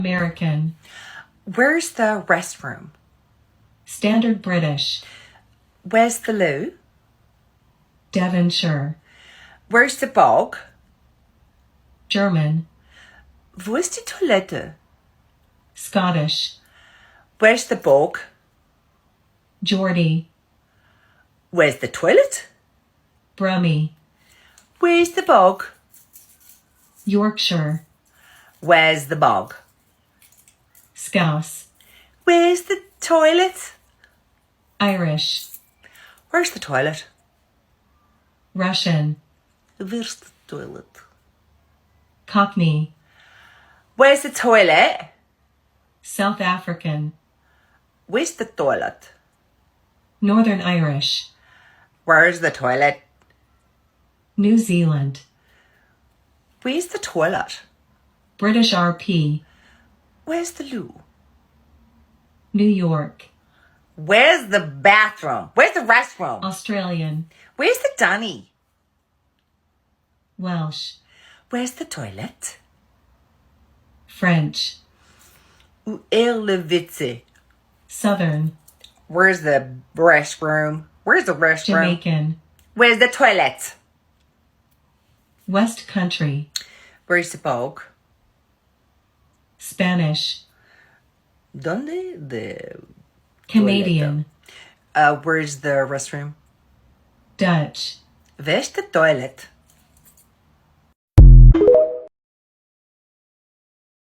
American. Where's the restroom? Standard British. Where's the loo? Devonshire. Where's the bog? German. Wo ist die Toilette? Scottish. Where's the bog? Geordie. Where's the toilet? Brummie. Where's the bog? Yorkshire. Where's the bog? Scouse. Where's the toilet? Irish. Where's the toilet? Russian. Where's the toilet? Cockney. Where's the toilet? South African. Where's the toilet? Northern Irish. Where's the toilet? New Zealand. Where's the toilet? British RP. Where's the loo? New York. Where's the bathroom? Where's the restroom? Australian. Where's the dunny? Welsh. Where's the toilet? French. Où est le WC? Southern. Where's the restroom? Where's the restroom? Jamaican. Where's the toilet? West Country. Where's the bog? Spanish. ¿Dónde the Canadian. Where's the restroom? Dutch. Where's the toilet?